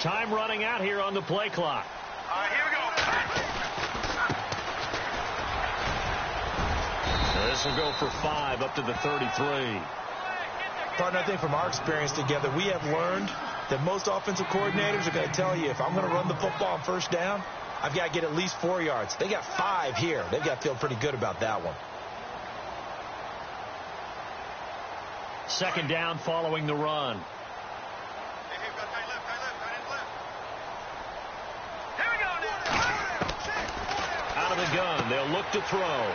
Time running out here on the play clock. All right, here we go. This will go for 5 up to the 33. Partner, I think from our experience together, we have learned that most offensive coordinators are going to tell you, if I'm going to run the football on first down, I've got to get at least 4 yards. They got 5 here. They've got to feel pretty good about that one. Second down following the run. Out of the gun, they'll look to throw.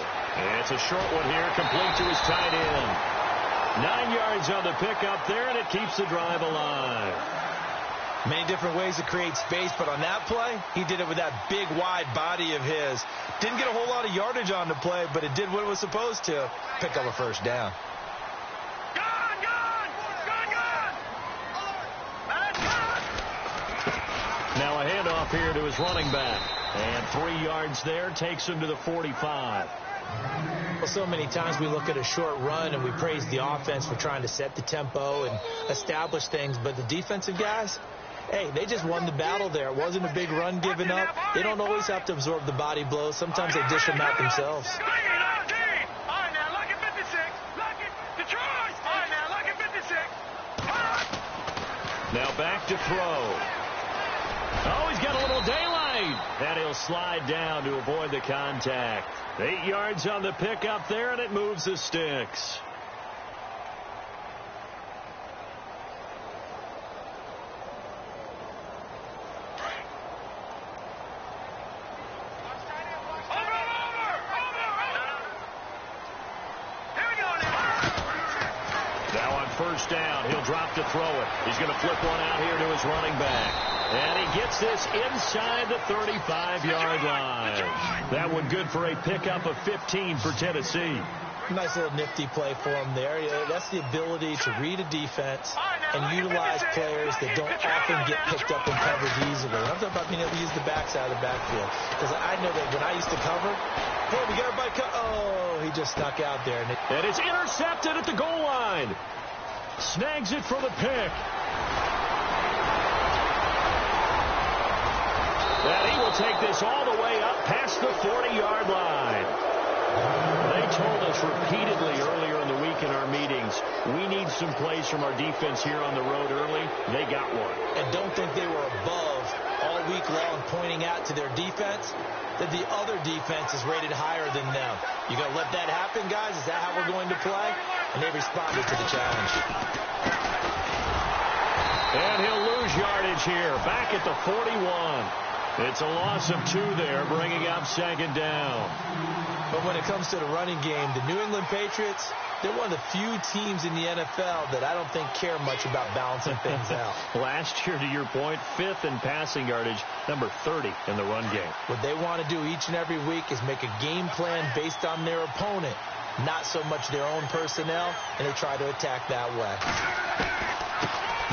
It's a short one here, complete to his tight end. 9 yards on the pickup there, and it keeps the drive alive. Many different ways to create space, but on that play, he did it with that big, wide body of his. Didn't get a whole lot of yardage on the play, but it did what it was supposed to. Pick up a first down. Now a handoff here to his running back. And 3 yards there takes him to the 45. Well, so many times we look at a short run and we praise the offense for trying to set the tempo and establish things, but the defensive guys, hey, they just won the battle there. It wasn't a big run given up. They don't always have to absorb the body blows. Sometimes they dish them out themselves. Now back to throw. Oh, he's got a little daylight. And he'll slide down to avoid the contact. 8 yards on the pickup there, and it moves the sticks. Now on first down, he'll drop to throw it. He's going to flip one out here to his running back. And he gets this inside the 35-yard line. That one good for a pickup of 15 for Tennessee. Nice little nifty play for him there. That's the ability to read a defense and utilize players that don't often get picked up in coverage easily. I'm talking about being able to use the backside of the backfield. Because I know that when I used to cover, hey, we got everybody oh, he just stuck out there. And it's intercepted at the goal line. Snags it for the pick. And he will take this all the way up past the 40-yard line. They told us repeatedly earlier in the week in our meetings, we need some plays from our defense here on the road early. They got one. And don't think they were above all week long pointing out to their defense that the other defense is rated higher than them. You going to let that happen, guys? Is that how we're going to play? And they responded to the challenge. And he'll lose yardage here, back at the 41. It's a loss of 2 there, bringing up second down. But when it comes to the running game, the New England Patriots, they're one of the few teams in the NFL that I don't think care much about balancing things out. Last year, to your point, 5th in passing yardage, number 30 in the run game. What they want to do each and every week is make a game plan based on their opponent, not so much their own personnel, and they try to attack that way.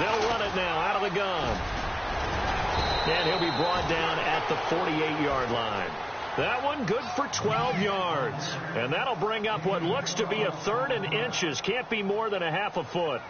They'll run it now out of the gun. And he'll be brought down at the 48-yard line. That one good for 12 yards. And that'll bring up what looks to be a 3rd and inches. Can't be more than a half a foot.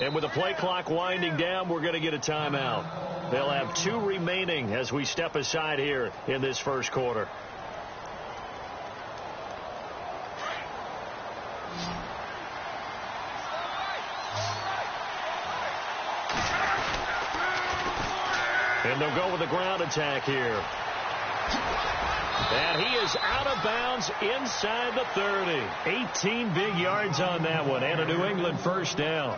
And with the play clock winding down, we're going to get a timeout. They'll have 2 remaining as we step aside here in this first quarter. And they'll go with the ground attack here. And he is out of bounds inside the 30. 18 big yards on that one, and a New England first down.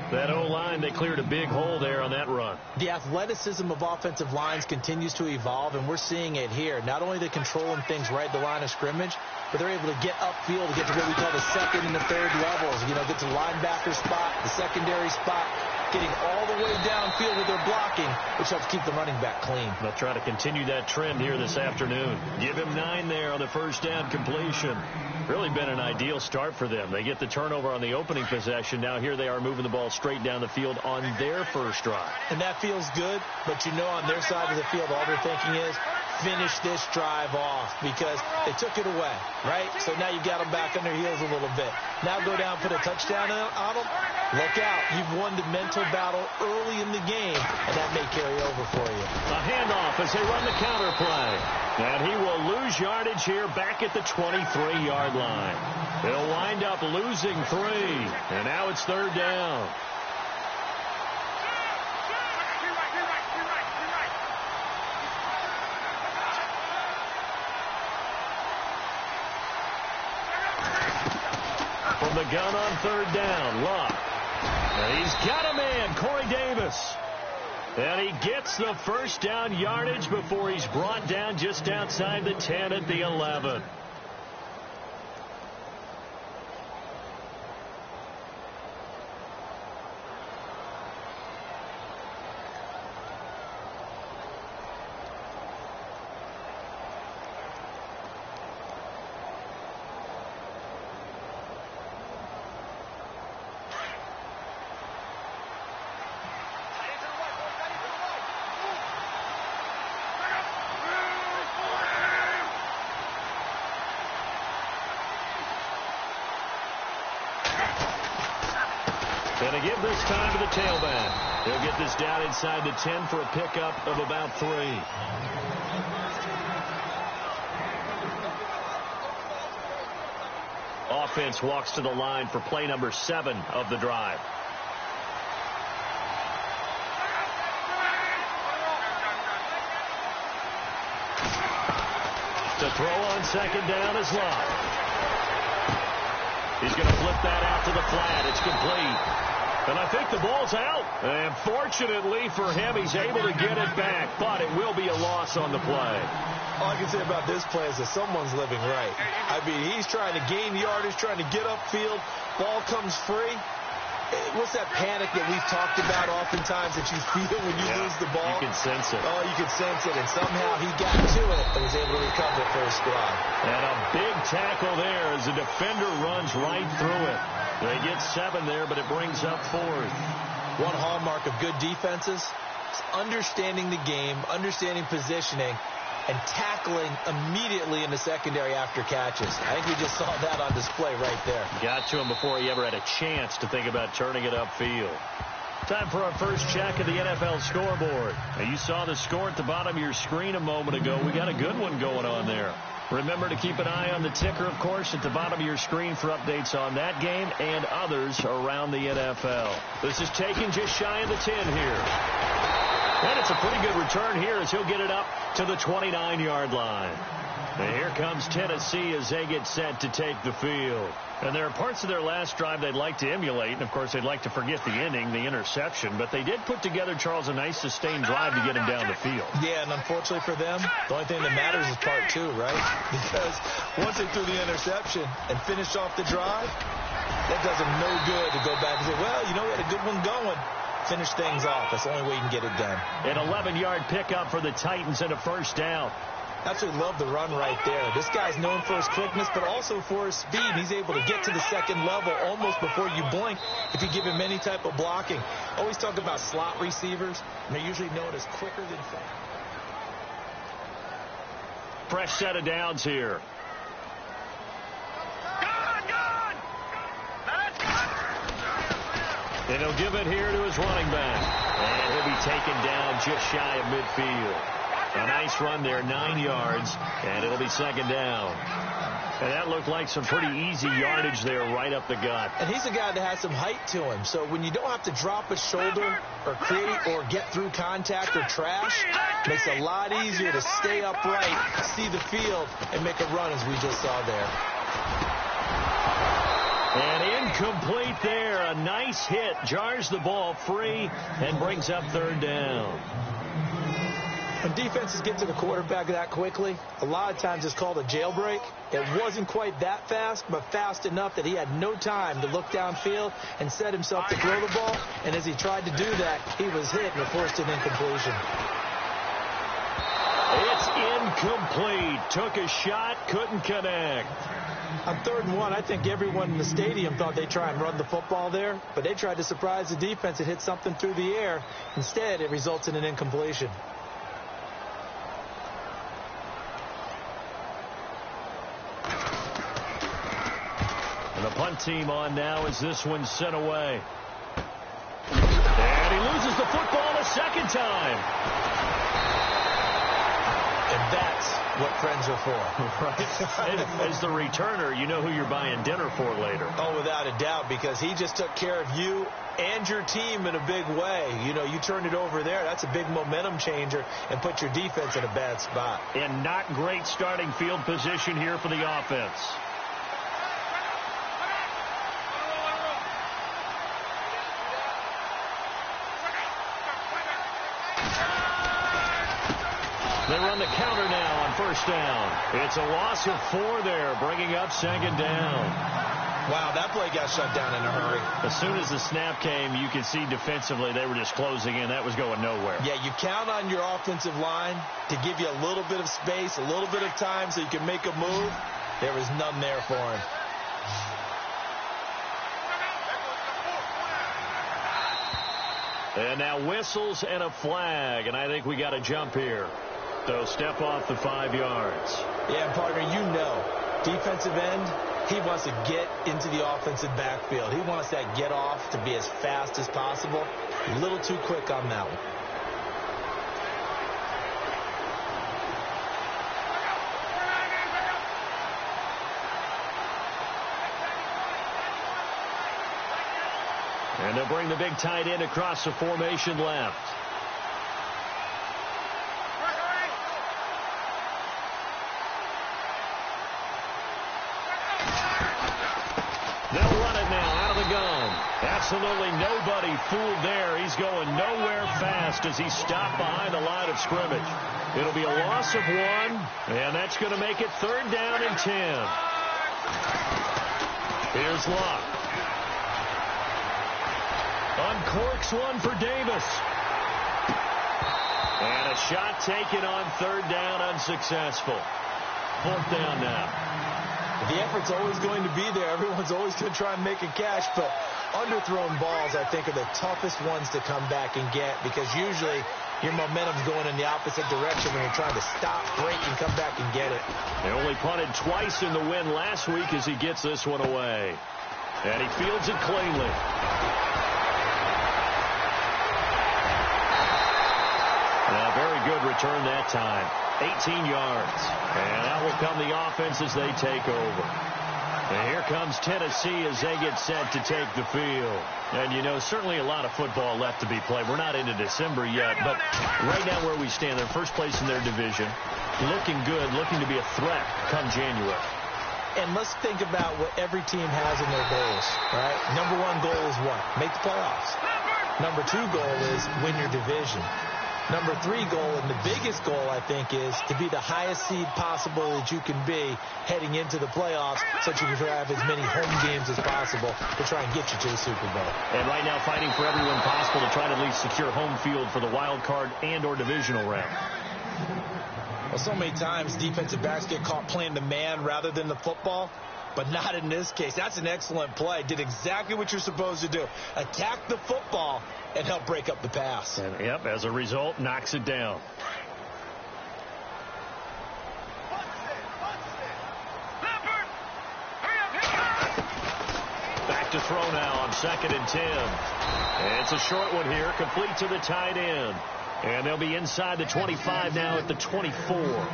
That O-line, they cleared a big hole there on that run. The athleticism of offensive lines continues to evolve, and we're seeing it here. Not only are they controlling things right at the line of scrimmage, but they're able to get upfield to get to what we call the 2nd and the 3rd levels. You know, get to the linebacker spot, the secondary spot. getting all the way downfield with their blocking, which helps keep the running back clean. They'll try to continue that trend here this afternoon. Give him 9 there on the first down completion. Really been an ideal start for them. They get the turnover on the opening possession. Now here they are moving the ball straight down the field on their first drive. And that feels good, but you know on their side of the field, all they're thinking is, finish this drive off, because they took it away, right? So now you've got them back on their heels a little bit. Now go down, put a touchdown on them. Look out. You've won the mental battle early in the game, and that may carry over for you. A handoff as they run the counter play. And he will lose yardage here back at the 23-yard line. He'll wind up losing 3. And now it's third down. From the gun on third down, Luck. And he's got a man, Corey Davis. And he gets the first down yardage before he's brought down just outside the 10 at the 11. And to give this time to the tailback. He'll get this down inside the 10 for a pickup of about 3. Offense walks to the line for play number 7 of the drive. To throw on second down is Love. He's going to flip that out to the flat. It's complete. And I think the ball's out. And fortunately for him, he's able to get it back. But it will be a loss on the play. All I can say about this play is that someone's living right. I mean, he's trying to gain yardage, trying to get upfield. Ball comes free. What's that panic that we've talked about oftentimes that you feel when you lose the ball? You can sense it. Oh, you can sense it. And somehow he got to it and was able to recover for his squad. And a big tackle there as the defender runs right through it. They get 7 there, but it brings up 4th. One hallmark of good defenses is understanding the game, understanding positioning, and tackling immediately in the secondary after catches. I think we just saw that on display right there. Got to him before he ever had a chance to think about turning it upfield. Time for our first check of the NFL scoreboard. Now, you saw the score at the bottom of your screen a moment ago. We got a good one going on there. Remember to keep an eye on the ticker, of course, at the bottom of your screen for updates on that game and others around the NFL. This is taken just shy of the 10 here. And it's a pretty good return here as he'll get it up to the 29-yard line. And here comes Tennessee as they get set to take the field. And there are parts of their last drive they'd like to emulate. And, of course, they'd like to forget the ending, the interception. But they did put together, Charles, a nice sustained drive to get him down the field. Yeah, and unfortunately for them, the only thing that matters is part 2, right? Because once they threw the interception and finished off the drive, that does them no good to go back and say, well, you know, we had a good one going. Finish things off. That's the only way you can get it done. An 11-yard pickup for the Titans and a first down. Absolutely love the run right there. This guy's known for his quickness, but also for his speed. And he's able to get to the second level almost before you blink if you give him any type of blocking. Always talk about slot receivers, and they're usually known as quicker than fast. Fresh set of downs here. And he'll give it here to his running back. And he'll be taken down just shy of midfield. A nice run there, 9 yards, and it'll be second down. And that looked like some pretty easy yardage there right up the gut. And he's a guy that has some height to him. So when you don't have to drop a shoulder or create or get through contact or trash, it makes it a lot easier to stay upright, see the field, and make a run as we just saw there. And incomplete there. A nice hit. Jars the ball free and brings up third down. When defenses get to the quarterback that quickly, a lot of times it's called a jailbreak. It wasn't quite that fast, but fast enough that he had no time to look downfield and set himself to throw the ball. And as he tried to do that, he was hit and it forced an incompletion. It's incomplete. Took a shot, couldn't connect. On 3rd and 1, I think everyone in the stadium thought they'd try and run the football there, but they tried to surprise the defense and hit something through the air. Instead, it results in an incompletion. And the punt team on now as this one's sent away. And he loses the football a second time. And that's what friends are for. Right. As the returner, you know who you're buying dinner for later. Oh, without a doubt, because he just took care of you and your team in a big way. You know, you turned it over there. That's a big momentum changer and put your defense in a bad spot. And not great starting field position here for the offense. They run the counter now on 1st down. It's a loss of 4 there, bringing up 2nd down. Wow, that play got shut down in a hurry. As soon as the snap came, you could see defensively they were just closing in. That was going nowhere. Yeah, you count on your offensive line to give you a little bit of space, a little bit of time so you can make a move. There was none there for him. And now whistles and a flag, and I think we got a jump here. So step off the 5 yards. Yeah, partner, you know, defensive end, he wants to get into the offensive backfield. He wants that get off to be as fast as possible. A little too quick on that one. And they'll bring the big tight end across the formation left. They'll run it now out of the gun. Absolutely nobody fooled there. He's going nowhere fast as he's stopped behind the line of scrimmage. It'll be a loss of 1, and that's going to make it 3rd down and 10. Here's Luck. Uncorks one for Davis. And a shot taken on 3rd down, unsuccessful. 4th down now. The effort's always going to be there. Everyone's always going to try and make a catch, but underthrown balls, I think, are the toughest ones to come back and get because usually your momentum's going in the opposite direction when you're trying to stop, break, and come back and get it. They only punted twice in the win last week as he gets this one away. And he fields it cleanly. Very good return that time. 18 yards. And out will come the offense as they take over. And here comes Tennessee as they get set to take the field. And, you know, certainly a lot of football left to be played. We're not into December yet, but right now where we stand, they're first place in their division. Looking good, looking to be a threat come January. And let's think about what every team has in their goals, right? Number 1 goal is what? Make the playoffs. Number 2 goal is win your division. Number 3 goal, and the biggest goal, I think, is to be the highest seed possible that you can be heading into the playoffs so that you can have as many home games as possible to try and get you to the Super Bowl. And right now fighting for everyone possible to try to at least secure home field for the wild card and or divisional round. Well, so many times defensive backs get caught playing the man rather than the football, but not in this case. That's an excellent play. Did exactly what you're supposed to do. Attack the football and help break up the pass. And, yep, as a result, knocks it down. Back to throw now on 2nd and 10. And it's a short one here, complete to the tight end. And they'll be inside the 25 now at the 24.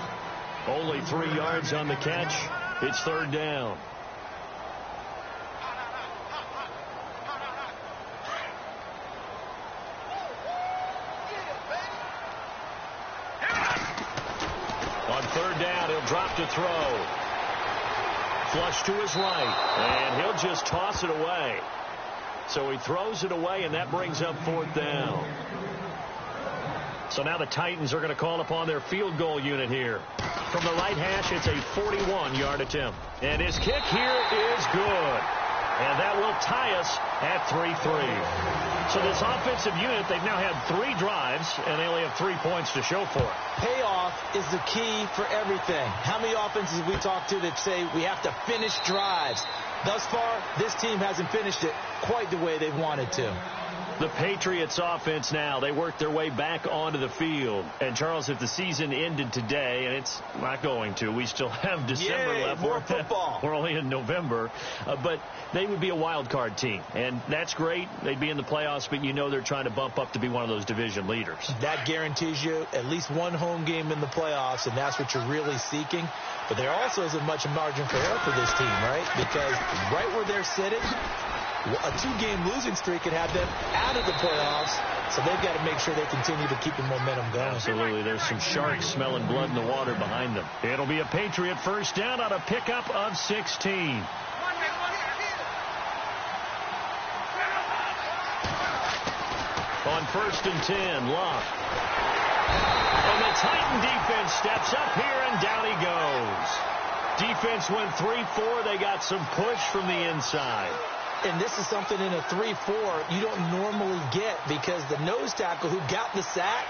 Only 3 yards on the catch. It's 3rd down. On 3rd down, he'll drop to throw. Flush to his right, and he'll just toss it away. So he throws it away, and that brings up 4th down. So now the Titans are going to call upon their field goal unit here. From the right hash, it's a 41-yard attempt. And his kick here is good. And that will tie us at 3-3. So this offensive unit, they've now had 3 drives, and they only have 3 points to show for it. Payoff is the key for everything. How many offenses have we talked to that say we have to finish drives? Thus far, this team hasn't finished it quite the way they've wanted to. The Patriots offense now, they work their way back onto the field. And, Charles, if the season ended today, and it's not going to, we still have December left. More football. We're only in November. But they would be a wild card team. And that's great. They'd be in the playoffs, but you know they're trying to bump up to be one of those division leaders. That guarantees you at least one home game in the playoffs, and that's what you're really seeking. But there also isn't much margin for error for this team, right? Because right where they're sitting, a 2-game losing streak could have them out of the playoffs, so they've got to make sure they continue to keep the momentum going. Absolutely. There's some sharks smelling blood in the water behind them. It'll be a Patriot first down on a pickup of 16. On 1st and 10, Locke. And the Titan defense steps up here, and down he goes. Defense went 3-4. They got some push from the inside. And this is something in a 3-4 you don't normally get, because the nose tackle who got the sack,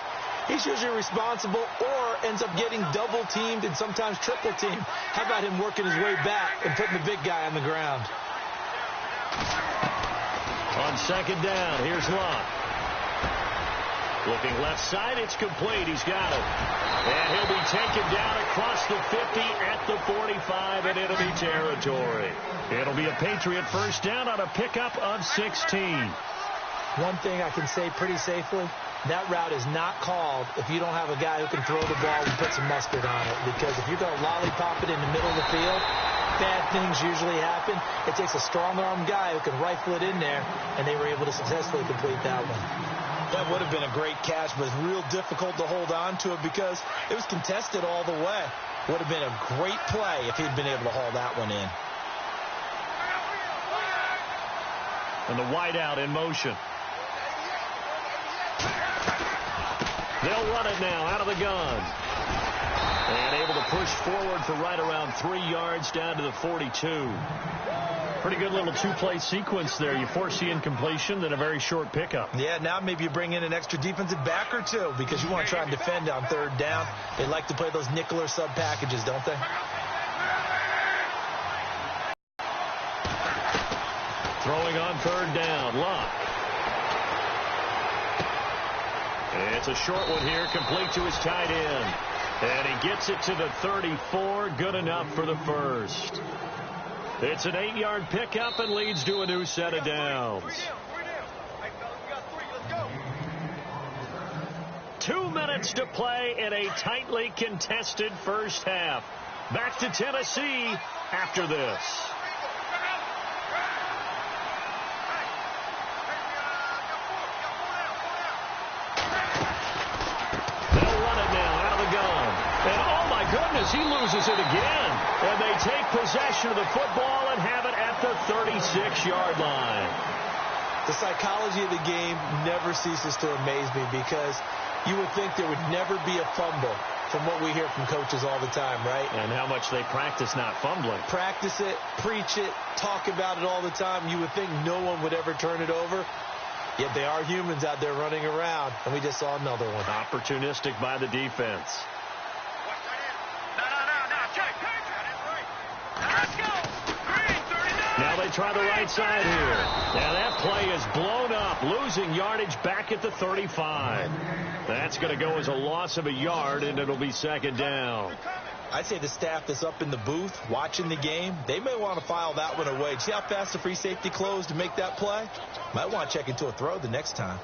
he's usually responsible or ends up getting double-teamed and sometimes triple-teamed. How about him working his way back and putting the big guy on the ground? On 2nd down, here's Locke. Looking left side, it's complete. He's got it. And he'll be taken down across the 50 at the 45 in enemy territory. It'll be a Patriot first down on a pickup of 16. One thing I can say pretty safely, that route is not called if you don't have a guy who can throw the ball and put some mustard on it. Because if you're going to lollipop it in the middle of the field, bad things usually happen. It takes a strong-arm guy who can rifle it in there, and they were able to successfully complete that one. That would have been a great catch, but it's real difficult to hold on to it because it was contested all the way. Would have been a great play if he'd been able to haul that one in. And the wideout in motion. They'll run it now out of the gun. And able to push forward for right around 3 yards down to the 42. Pretty good little 2-play sequence there. You force the incompletion, then a very short pickup. Yeah, now maybe you bring in an extra defensive back or two because you want to try and defend on 3rd down. They like to play those nickel or sub packages, don't they? Throwing on 3rd down, Locke. It's a short one here, complete to his tight end. And he gets it to the 34, good enough for the first. It's an 8-yard pickup and leads to a new set of downs. 2 minutes to play in a tightly contested first half. Back to Tennessee after this. They'll run it now out of the gun. And oh my goodness, he loses it again. And they take possession of the football and have it at the 36-yard line. The psychology of the game never ceases to amaze me because you would think there would never be a fumble from what we hear from coaches all the time, right? And how much they practice not fumbling. Practice it, preach it, talk about it all the time. You would think no one would ever turn it over. Yet they are humans out there running around, and we just saw another one. Opportunistic by the defense. Now they try the right side here. Now that play is blown up, losing yardage back at the 35. That's going to go as a loss of a yard, and it'll be 2nd down. I'd say the staff that's up in the booth watching the game, they may want to file that one away. See how fast the free safety closed to make that play? Might want to check into a throw the next time.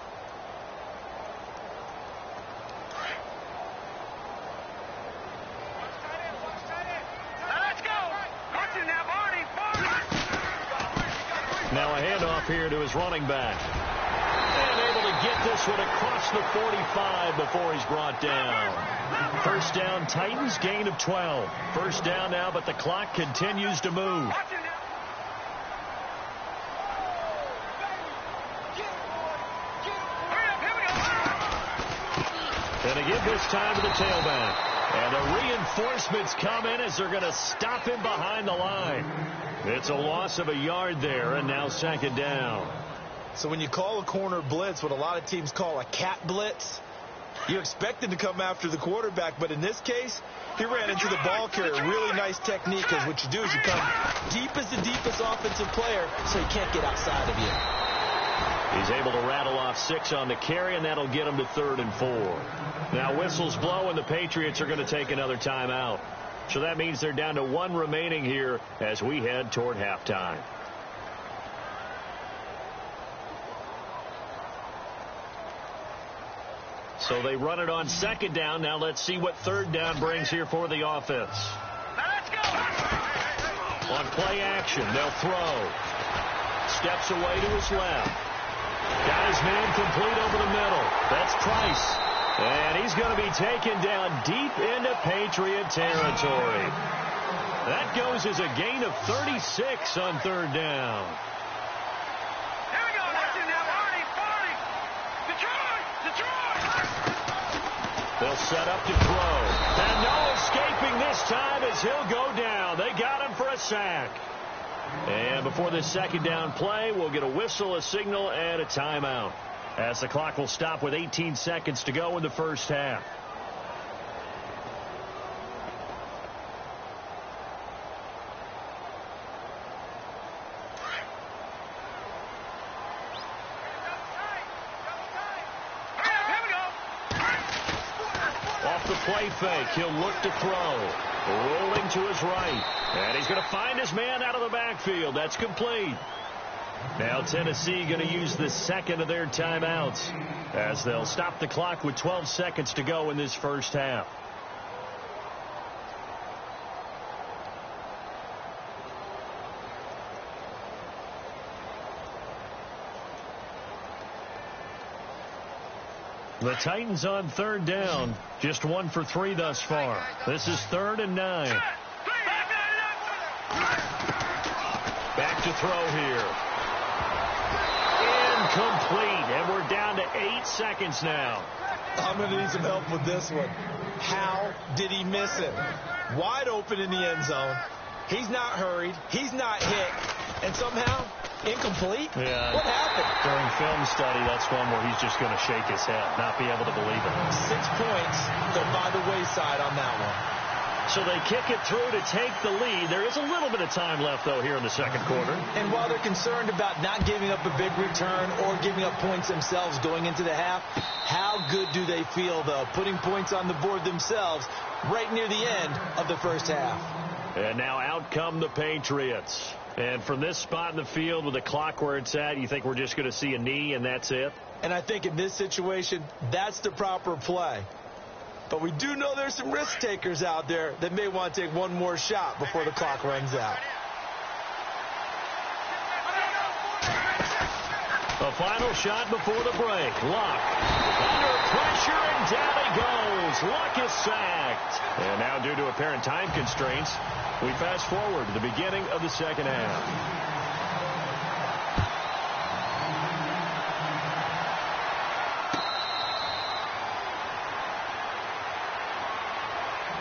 Now a handoff here to his running back. And able to get this one across the 45 before he's brought down. First down, Titans, gain of 12. First down now, but the clock continues to move. And time to the tailback. And the reinforcements come in as they're going to stop him behind the line. It's a loss of a yard there, and now second down. So when you call a corner blitz, what a lot of teams call a cat blitz, you expect him to come after the quarterback, but in this case, he ran into the ball carrier. Really nice technique, because what you do is you come deep as the deepest offensive player, so he can't get outside of you. He's able to rattle off 6 on the carry, and that'll get him to 3rd and 4. Now whistles blow, and the Patriots are going to take another timeout. So that means they're down to 1 remaining here as we head toward halftime. So they run it on second down. Now let's see what third down brings here for the offense. On play action, they'll throw. Steps away to his left. Got his man complete over the middle. That's Price. And he's going to be taken down deep into Patriot territory. That goes as a gain of 36 on third down. Here we go. That's in there. 40. Detroit. They'll set up to throw. And no escaping this time as he'll go down. They got him for a sack. And before this second down play, we'll get a whistle, a signal, and a timeout, as the clock will stop with 18 seconds to go in the first half. Off the play fake, he'll look to throw. Rolling to his right. And he's going to find his man out of the backfield. That's complete. Now Tennessee going to use the second of their timeouts as they'll stop the clock with 12 seconds to go in this first half. The Titans on third down. Just 1 for 3 thus far. This is 3rd and 9. Back to throw here. Incomplete. And we're down to 8 seconds now. I'm going to need some help with this one. How did he miss it? Wide open in the end zone. He's not hurried. He's not hit. And somehow, incomplete? Yeah. What happened? During film study, that's one where he's just going to shake his head, not be able to believe it. 6 points go by the wayside on that one. So they kick it through to take the lead. There is a little bit of time left, though, here in the second quarter. And while they're concerned about not giving up a big return or giving up points themselves going into the half, how good do they feel, though, putting points on the board themselves right near the end of the first half? And now out come the Patriots. And from this spot in the field with the clock where it's at, you think we're just going to see a knee and that's it? And I think in this situation, that's the proper play. But we do know there's some risk takers out there that may want to take one more shot before the clock runs out. The final shot before the break. Luck under pressure, and down he goes. Luck is sacked. And now, due to apparent time constraints, we fast forward to the beginning of the second half.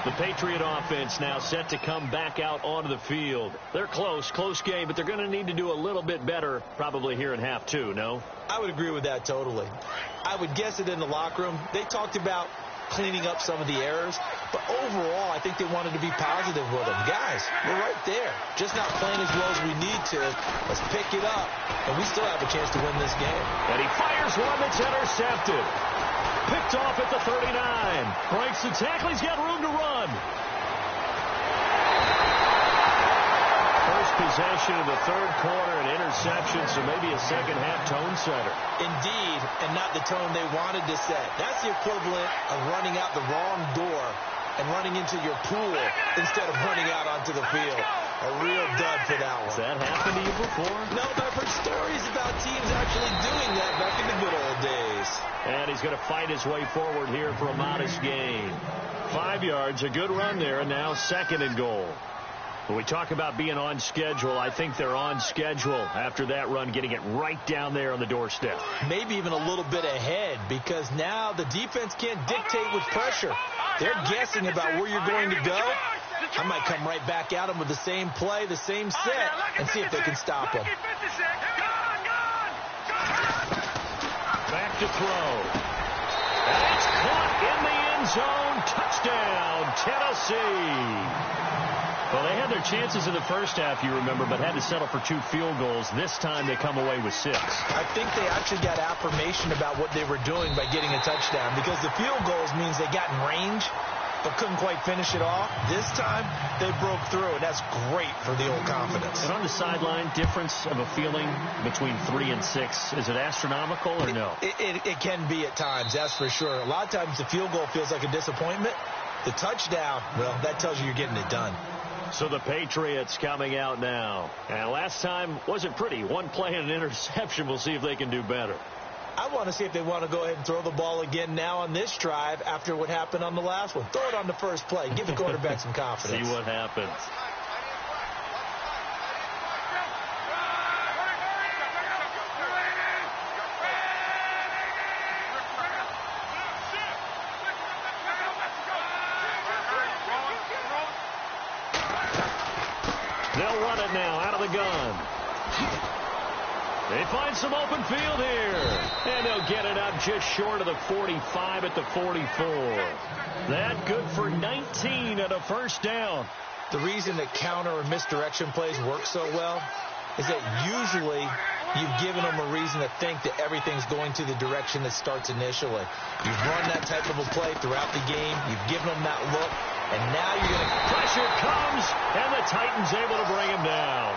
The Patriot offense now set to come back out onto the field. They're close game, but they're going to need to do a little bit better probably here in half 2, no? I would agree with that totally. I would guess it in the locker room. They talked about cleaning up some of the errors, but overall, I think they wanted to be positive with them. Guys, we're right there. Just not playing as well as we need to. Let's pick it up, and we still have a chance to win this game. And he fires one that's intercepted. Picked off at the 39. Breaks the tackle. He's got room to run. First possession of the third quarter, an interception, so maybe a second half tone setter. Indeed, and not the tone they wanted to set. That's the equivalent of running out the wrong door and running into your pool instead of running out onto the field. A real dud for that one. Has that happened to you before? No, but I've heard stories about teams actually doing that back in the good old days. And he's going to fight his way forward here for a modest gain. 5 yards, a good run there, and now 2nd and goal. When we talk about being on schedule, I think they're on schedule after that run, getting it right down there on the doorstep. Maybe even a little bit ahead, because now the defense can't dictate with pressure. They're guessing about where you're going to go. I might come right back at them with the same play, the same set, and see if they can stop them. Back to throw. And it's caught in the end zone. Touchdown, Tennessee. Well, they had their chances in the first half, you remember, but had to settle for 2 field goals. This time they come away with 6. I think they actually got affirmation about what they were doing by getting a touchdown, because the field goals means they got in range but couldn't quite finish it off. This time they broke through, and that's great for the old confidence. And on the sideline, difference of a feeling between 3 and 6, is it astronomical or no? It can be at times, that's for sure. A lot of times the field goal feels like a disappointment. The touchdown, well, that tells you you're getting it done. So the Patriots coming out now. And last time wasn't pretty. 1 play and an interception. We'll see if they can do better. I want to see if they want to go ahead and throw the ball again now on this drive after what happened on the last one. Throw it on the first play. Give the quarterback some confidence. See what happens. They'll run it now out of the gun. They find some open field here. And they'll get it up just short of the 45 at the 44. That good for 19 and a first down. The reason that counter or misdirection plays work so well is that usually you've given them a reason to think that everything's going to the direction that starts initially. You've run that type of a play throughout the game. You've given them that look. And now you're going to... Pressure comes, and the Titans able to bring him down.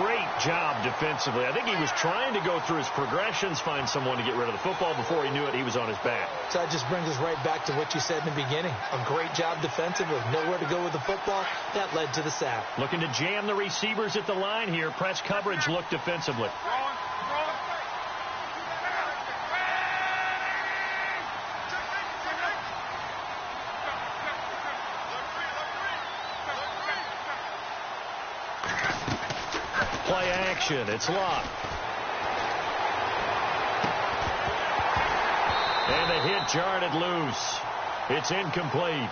Great job defensively. I think he was trying to go through his progressions, find someone to get rid of the football. Before he knew it, he was on his back. So that just brings us right back to what you said in the beginning. A great job defensively. Nowhere to go with the football. That led to the sack. Looking to jam the receivers at the line here. Press coverage look defensively. Play action. It's locked. And the hit jarred it loose. It's incomplete.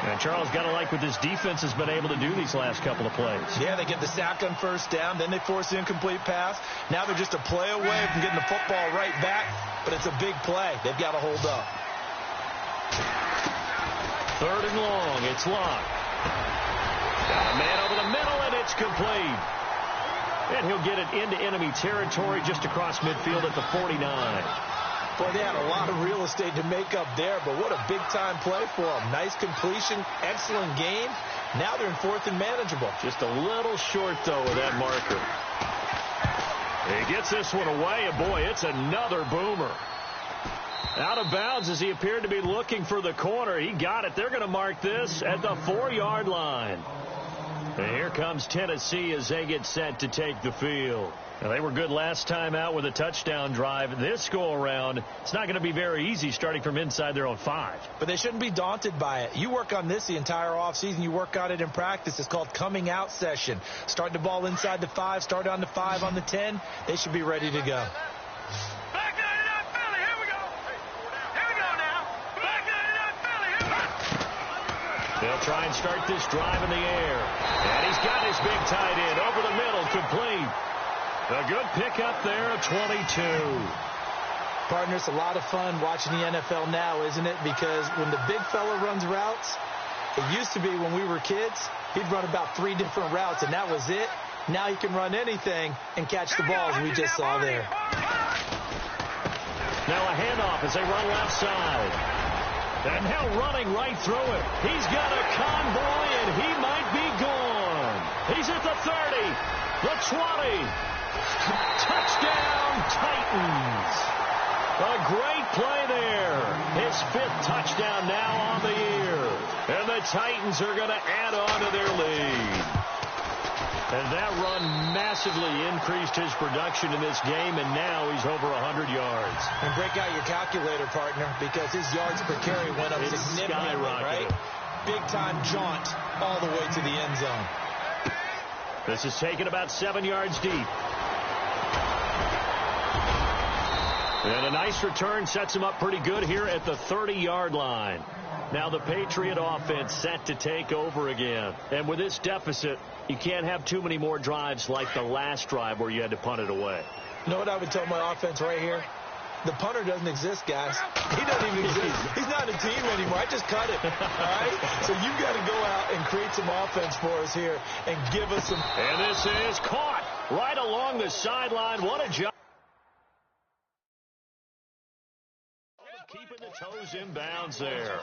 And Charles, got to like what this defense has been able to do these last couple of plays. Yeah, they get the sack on first down. Then they force the incomplete pass. Now they're just a play away from getting the football right back. But it's a big play. They've got to hold up. 3rd and long. It's locked. Got a man over the middle, and it's complete. And he'll get it into enemy territory just across midfield at the 49. Boy, they had a lot of real estate to make up there, but what a big-time play for them. Nice completion, excellent game. Now they're in 4th and manageable. Just a little short, though, with that marker. He gets this one away, and boy, it's another boomer. Out of bounds as he appeared to be looking for the corner. He got it. They're going to mark this at the 4-yard line. And here comes Tennessee as they get set to take the field. Now, they were good last time out with a touchdown drive. This go-around, it's not going to be very easy starting from inside their own 5. But they shouldn't be daunted by it. You work on this the entire offseason. You work on it in practice. It's called coming out session. Start the ball inside the 5, start on the 5, on the 10. They should be ready to go. Back 99 Philly, here we go. Here we go now. Back 99 Philly, here we go. They'll try and start this drive in the air. And he's got his big tight end over the middle, complete. A good pickup there at 22. Partner, it's a lot of fun watching the NFL now, isn't it? Because when the big fella runs routes, it used to be when we were kids, he'd run about 3 different routes, and that was it. Now he can run anything and catch the balls we just saw there. Now a handoff as they run left side. And now running right through it. He's got a convoy, and he might be gone. He's at the 30, the 20. Touchdown, Titans. A great play there. His 5th touchdown now on the year. And the Titans are going to add on to their lead. And that run massively increased his production in this game, and now he's over 100 yards. And break out your calculator, partner, because his yards per carry went up significantly, right? big-time jaunt all the way to the end zone. This is taken about 7 yards deep. And a nice return sets him up pretty good here at the 30-yard line. Now the Patriot offense set to take over again. And with this deficit, you can't have too many more drives like the last drive where you had to punt it away. You know what I would tell my offense right here? The punter doesn't exist, guys. He doesn't even exist. He's not a team anymore. I just cut it. All right? So you've got to go out and create some offense for us here and give us some. And this is caught right along the sideline. What a job. Keeping the toes in bounds there.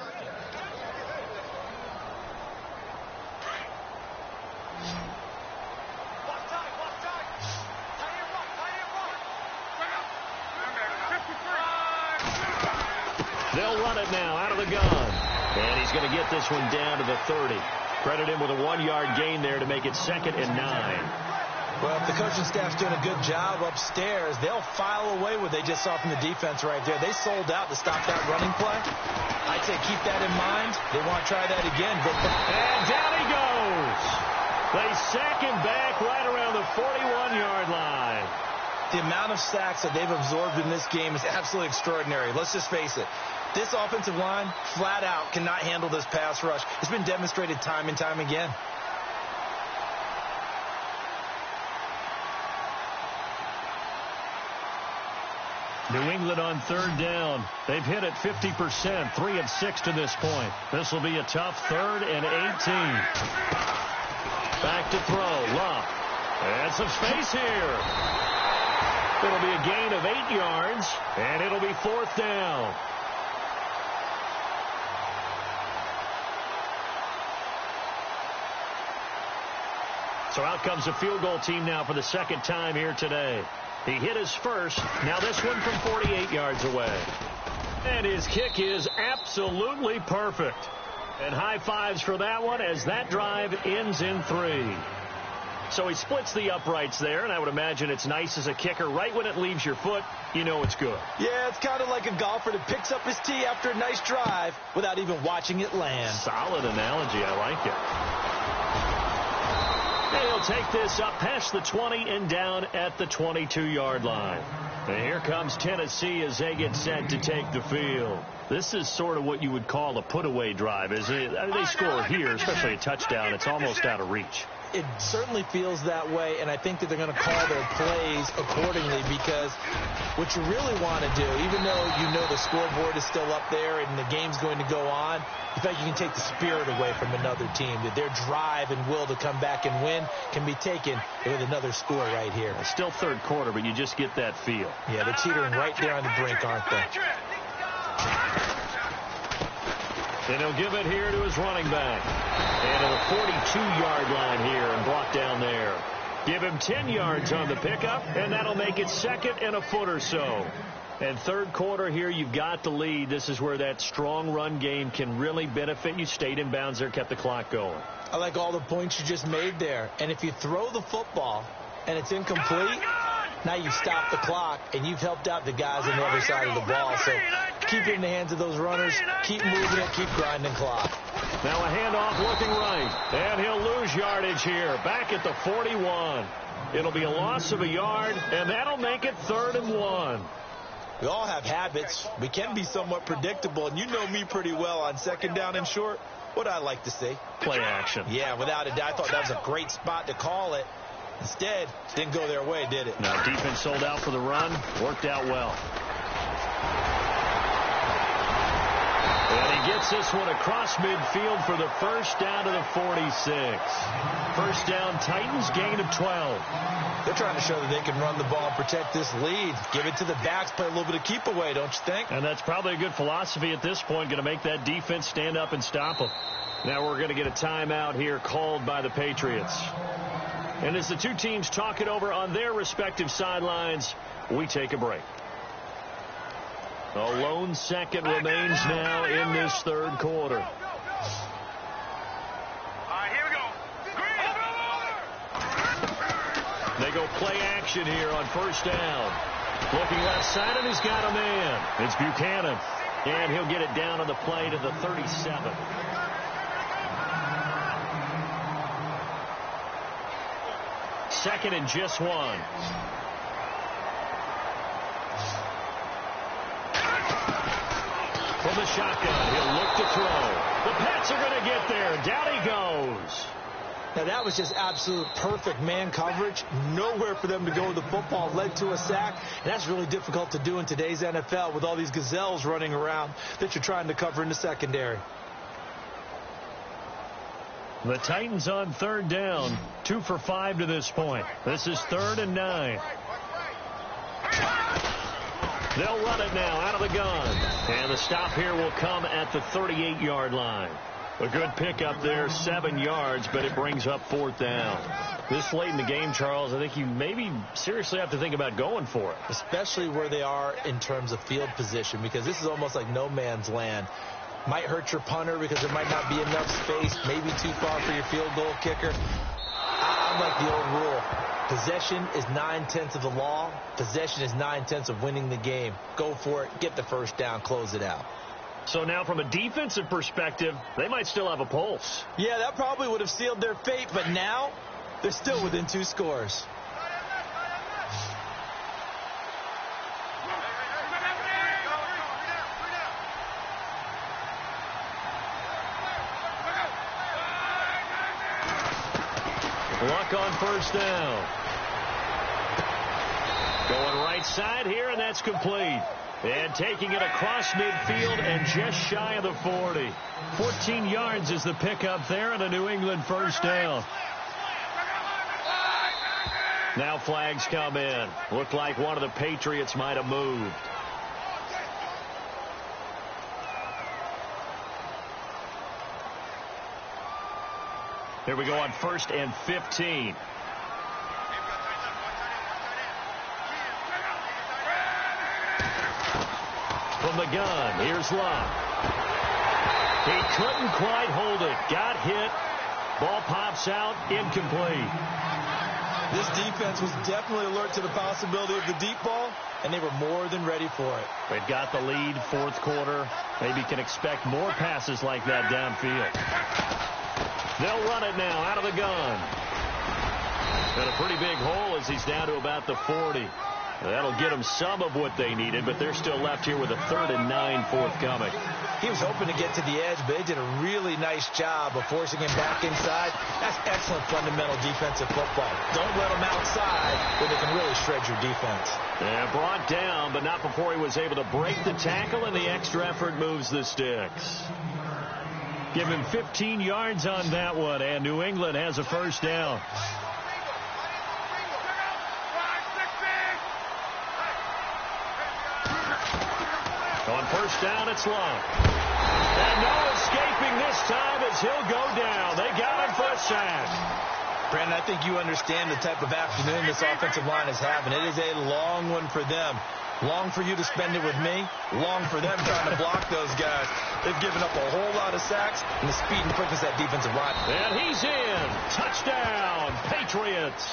They'll run it now out of the gun. And he's going to get this one down to the 30. Credit him with a 1-yard gain there to make it 2nd and 9. Well, if the coaching staff's doing a good job upstairs, they'll file away what they just saw from the defense right there. They sold out to stop that running play. I'd say keep that in mind. They want to try that again. And down he goes. They sack him back right around the 41-yard line. The amount of sacks that they've absorbed in this game is absolutely extraordinary. Let's just face it. This offensive line, flat out, cannot handle this pass rush. It's been demonstrated time and time again. New England on 3rd down. They've hit it 50%, 3 of 6 to this point. This will be a tough 3rd and 18. Back to throw. Love. And some space here. It'll be a gain of 8 yards, and it'll be 4th down. So out comes a field goal team now for the 2nd time here today. He hit his first. Now this one from 48 yards away. And his kick is absolutely perfect. And high fives for that one as that drive ends in 3. So he splits the uprights there, and I would imagine it's nice as a kicker. Right when it leaves your foot, you know it's good. Yeah, it's kind of like a golfer that picks up his tee after a nice drive without even watching it land. Solid analogy. I like it. And he'll take this up past the 20 and down at the 22-yard line. And here comes Tennessee as they get set to take the field. This is sort of what you would call a put-away drive, isn't it? I mean, they score here, especially a touchdown. It's almost out of reach. It certainly feels that way, and I think that they're going to call their plays accordingly because what you really want to do, even though you know the scoreboard is still up there and the game's going to go on, in fact, you can take the spirit away from another team, that their drive and will to come back and win can be taken with another score right here. It's still 3rd quarter, but you just get that feel. Yeah, they're teetering right there on the brink, aren't they? And he'll give it here to his running back. And at the 42-yard line here and brought down there. Give him 10 yards on the pickup, and that'll make it 2nd and a foot or so. And 3rd quarter here, you've got the lead. This is where that strong run game can really benefit you. Stayed in bounds there, kept the clock going. I like all the points you just made there. And if you throw the football and it's incomplete, now you've stopped the clock, and you've helped out the guys on the other side of the ball. So keep it in the hands of those runners. Keep moving it. Keep grinding clock. Now a handoff looking right. And he'll lose yardage here. Back at the 41. It'll be a loss of a yard, and that'll make it 3rd and 1. We all have habits. We can be somewhat predictable, and you know me pretty well on 2nd down and short. What I like to see. Play action. Yeah, without a doubt. I thought that was a great spot to call it. Instead, didn't go their way, did it? Now, defense sold out for the run. Worked out well. And he gets this one across midfield for the 1st down to the 46. 1st down, Titans, gain of 12. They're trying to show that they can run the ball and protect this lead. Give it to the backs, play a little bit of keep away, don't you think? And that's probably a good philosophy at this point, going to make that defense stand up and stop them. Now we're going to get a timeout here called by the Patriots. And as the two teams talk it over on their respective sidelines, we take a break. A lone second remains now in this 3rd quarter. All right, here we go. They go play action here on 1st down. Looking left side, and he's got a man. It's Buchanan. And he'll get it down on the play to the 37. second and just one. From the shotgun, he'll look to throw. The Pats are going to get there. Down he goes. Now, that was just absolute perfect man coverage. Nowhere for them to go with the football. Led to a sack. And that's really difficult to do in today's NFL with all these gazelles running around that you're trying to cover in the secondary. The Titans on third down. 2 for 5 to this point. This is 3rd and 9. They'll run it now out of the gun. And the stop here will come at the 38-yard line. A good pickup there, 7 yards, but it brings up 4th down. This late in the game, Charles, I think you maybe seriously have to think about going for it. Especially where they are in terms of field position, because this is almost like no man's land. Might hurt your punter because there might not be enough space, maybe too far for your field goal kicker. I'm like the old rule. Possession is 9/10 of the law. Possession is 9/10 of winning the game. Go for it. Get the first down. Close it out. So now from a defensive perspective, they might still have a pulse. Yeah, that probably would have sealed their fate, but now they're still within 2 scores. Luck on first down. Going right side here, and that's complete. And taking it across midfield and just shy of the 40. 14 yards is the pickup there, and a New England first down. Now flags come in. Looked like one of the Patriots might have moved. Here we go on 1st and 15. From the gun, here's Luck. He couldn't quite hold it. Got hit. Ball pops out, incomplete. This defense was definitely alert to the possibility of the deep ball, and they were more than ready for it. They've got the lead, 4th quarter. Maybe can expect more passes like that downfield. They'll run it now out of the gun. And a pretty big hole as he's down to about the 40. That'll get them some of what they needed, but they're still left here with a 3rd and 9 forthcoming. He was hoping to get to the edge, but they did a really nice job of forcing him back inside. That's excellent fundamental defensive football. Don't let him outside where they can really shred your defense. And brought down, but not before he was able to break the tackle, and the extra effort moves the sticks. Give him 15 yards on that one, and New England has a first down. On first down, it's Luck. And no escaping this time as he'll go down. They got him for a sack. Brandon, I think you understand the type of afternoon this offensive line is having. It is a long one for them. Long for you to spend it with me. Long for them trying to block those guys. They've given up a whole lot of sacks, and the speed and quickness of that defensive line. And he's in. Touchdown, Patriots.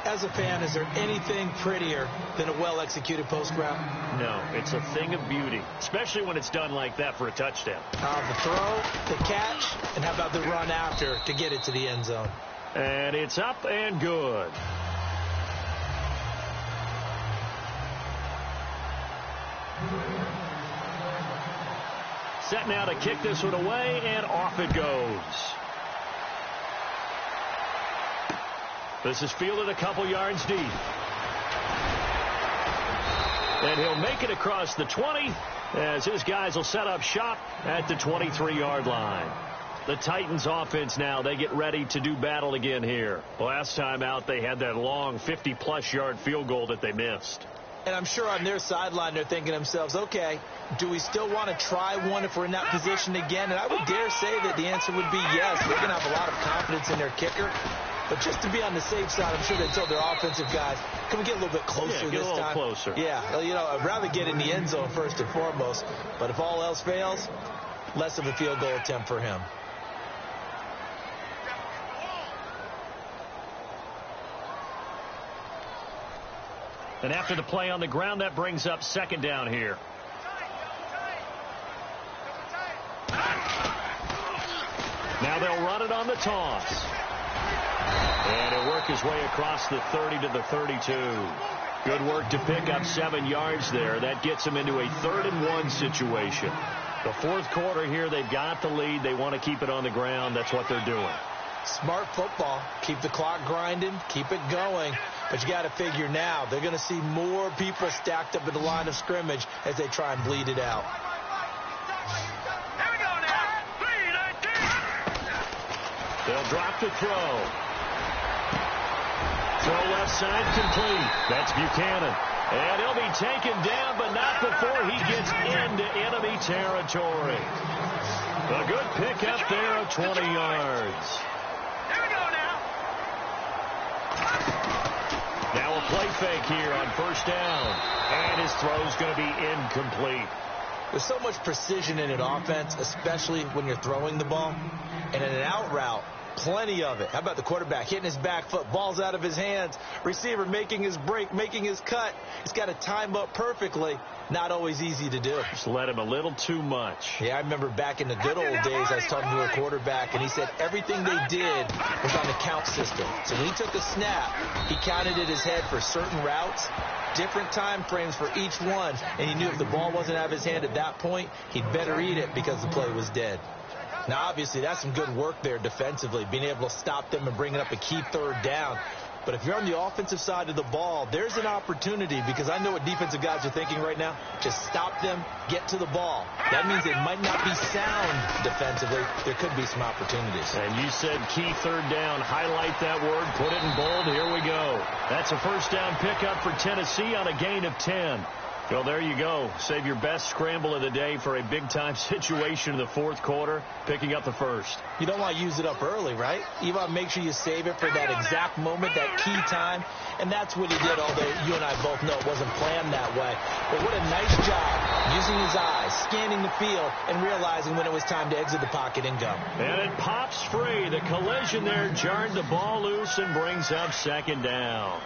As a fan, is there anything prettier than a well-executed post route? No, it's a thing of beauty, especially when it's done like that for a touchdown. The throw, the catch, and how about the run after to get it to the end zone? And it's up and good. Set now to kick this one away, and off it goes. This is fielded a couple yards deep. And he'll make it across the 20 as his guys will set up shop at the 23-yard line. The Titans offense now, they get ready to do battle again here. Last time out, they had that long 50-plus yard field goal that they missed. And I'm sure on their sideline, they're thinking to themselves, okay, do we still want to try one if we're in that position again? And I would dare say that the answer would be yes. They're going to have a lot of confidence in their kicker. But just to be on the safe side, I'm sure they told their offensive guys, can we get a little bit closer this time? Yeah, get a little closer. Yeah, well, you know, I'd rather get in the end zone first and foremost. But if all else fails, less of a field goal attempt for him. And after the play on the ground, that brings up second down here. Now they'll run it on the toss. And he'll work his way across the 30 to the 32. Good work to pick up 7 yards there. That gets him into a 3rd-and-1 situation. The fourth quarter here, they've got the lead. They want to keep it on the ground. That's what they're doing. Smart football. Keep the clock grinding. Keep it going. But you got to figure now, they're going to see more people stacked up at the line of scrimmage as they try and bleed it out. Here we go now. 3-19. They'll drop the throw. Throw left side complete. That's Buchanan. And he'll be taken down, but not before he gets into enemy territory. A good pickup there of 20 yards. Here we go now. Now a play fake here on 1st down. And his throw's going to be incomplete. There's so much precision in an offense, especially when you're throwing the ball. And in an out route, plenty of it. How about the quarterback hitting his back foot, ball's out of his hands, receiver making his break, making his cut. He's got to time up perfectly. Not always easy to do. Just let him a little too much. Yeah, I remember back in the good old days, I was talking to a quarterback, and he said everything they did was on the count system. So when he took a snap, he counted in his head for certain routes, different time frames for each one, and he knew if the ball wasn't out of his hand at that point, he'd better eat it because the play was dead. Now, obviously, that's some good work there defensively, being able to stop them and bringing up a key 3rd down. But if you're on the offensive side of the ball, there's an opportunity, because I know what defensive guys are thinking right now. Just stop them, get to the ball. That means they might not be sound defensively. There could be some opportunities. And you said key 3rd down. Highlight that word. Put it in bold. Here we go. That's a 1st down pickup for Tennessee on a gain of 10. Well, there you go. Save your best scramble of the day for a big-time situation in the fourth quarter, picking up the first. You don't want to use it up early, right? You want to make sure you save it for that exact moment, that key time. And that's what he did, although you and I both know it wasn't planned that way. But what a nice job using his eyes, scanning the field, and realizing when it was time to exit the pocket and go. And it pops free. The collision there jarred the ball loose and brings up 2nd down.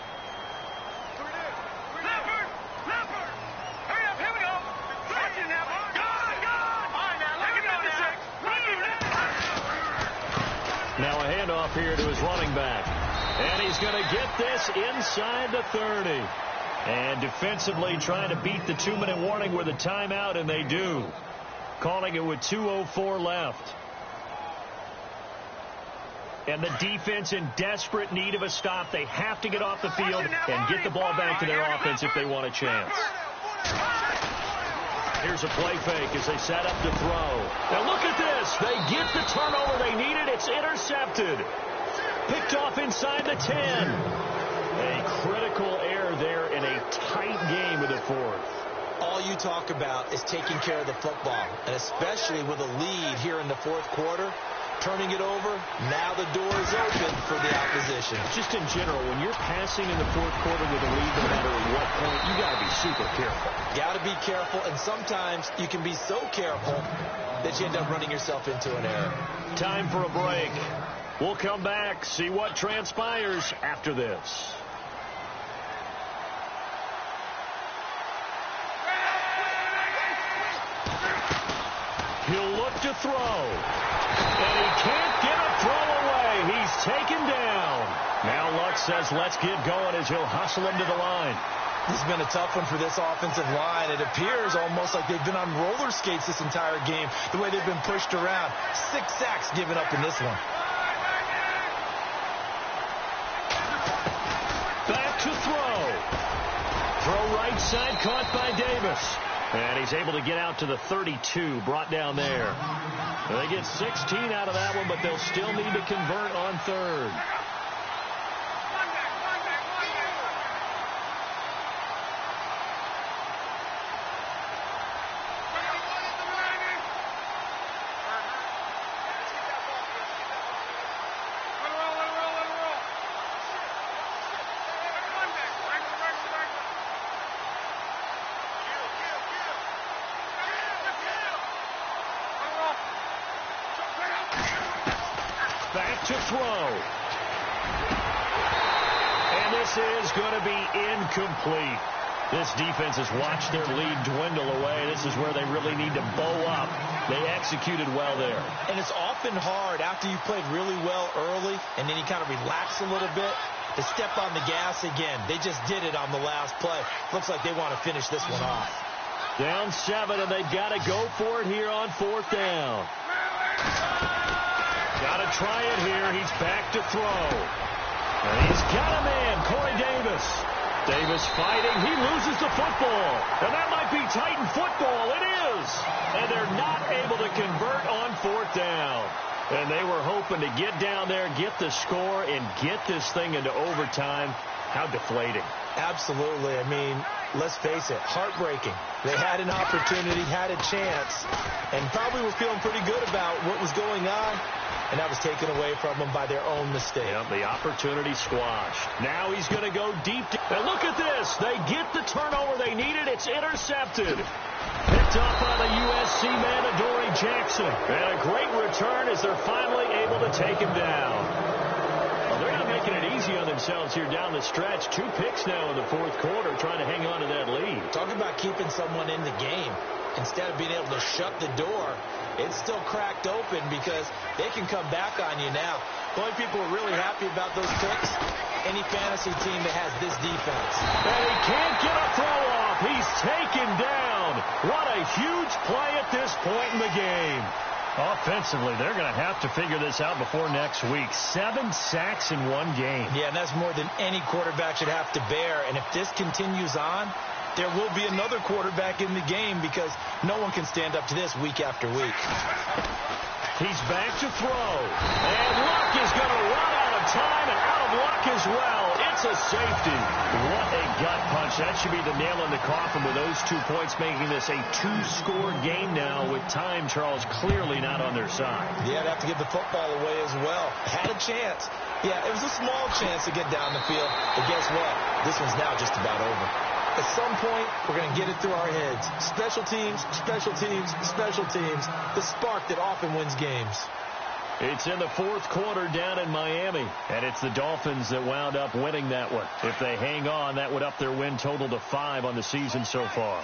Now a handoff here to his running back. And he's going to get this inside the 30. And defensively trying to beat the 2-minute warning with a timeout, and they do. Calling it with 2:04 left. And the defense in desperate need of a stop. They have to get off the field and get the ball back to their offense if they want a chance. Here's a play fake as they set up to throw. Now look at this. They get the turnover they needed. It's intercepted. Picked off inside the 10. A critical error there in a tight game of the fourth. All you talk about is taking care of the football, and especially with a lead here in the fourth quarter. Turning it over, now the door is open for the opposition. Just in general, when you're passing in the fourth quarter with a lead, no matter at what point, you got to be super careful. Got to be careful, and sometimes you can be so careful that you end up running yourself into an error. Time for a break. We'll come back, see what transpires after this. He'll look to throw. And he can't get a throw away. He's taken down. Now Luck says let's get going as he'll hustle him to the line. This has been a tough one for this offensive line. It appears almost like they've been on roller skates this entire game, the way they've been pushed around. 6 sacks given up in this one. Back to throw. Throw right side, caught by Davis. And he's able to get out to the 32, brought down there. They get 16 out of that one, but they'll still need to convert on 3rd. Back to throw. And this is going to be incomplete. This defense has watched their lead dwindle away. This is where they really need to bow up. They executed well there. And it's often hard after you played really well early and then you kind of relax a little bit to step on the gas again. They just did it on the last play. Looks like they want to finish this one off. Down 7, and they've got to go for it here on 4th down. Got to try it here. He's back to throw. And he's got a man, Corey Davis. Davis fighting. He loses the football. And that might be Titan football. It is. And they're not able to convert on 4th down. And they were hoping to get down there, get the score, and get this thing into overtime. How deflating. Absolutely. I mean, let's face it, heartbreaking. They had an opportunity, had a chance, and probably were feeling pretty good about what was going on, and that was taken away from them by their own mistake. Yep, the opportunity squashed. Now he's going to go deep. And look at this. They get the turnover they needed. It's intercepted. Picked up by the USC man, Adoree Jackson. And a great return as they're finally able to take him down. Well, they're not making it easy on themselves here down the stretch. 2 picks now in the 4th quarter, trying to hang on to that lead. Talk about keeping someone in the game. Instead of being able to shut the door, it's still cracked open because they can come back on you now. The only people who are really happy about those picks, any fantasy team that has this defense. And he can't get a throw off. He's taken down. What a huge play at this point in the game. Offensively, they're going to have to figure this out before next week. 7 sacks in 1 game. Yeah, and that's more than any quarterback should have to bear. And if this continues on, there will be another quarterback in the game because no one can stand up to this week after week. He's back to throw. And Luck is going to run out of time and out of luck as well. It's a safety. What a gut punch. That should be the nail in the coffin with those 2 points, making this a 2-score game now with time, Charles, clearly not on their side. Yeah, they'd have to give the football away as well. Had a chance. Yeah, it was a small chance to get down the field. But guess what? This one's now just about over. At some point, we're going to get it through our heads. Special teams, special teams, special teams. The spark that often wins games. It's in the 4th quarter down in Miami, and it's the Dolphins that wound up winning that one. If they hang on, that would up their win total to 5 on the season so far.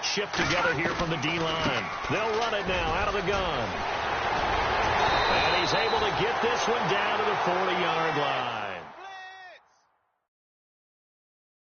Shipped together here from the D-line. They'll run it now out of the gun. And he's able to get this one down to the 40-yard line.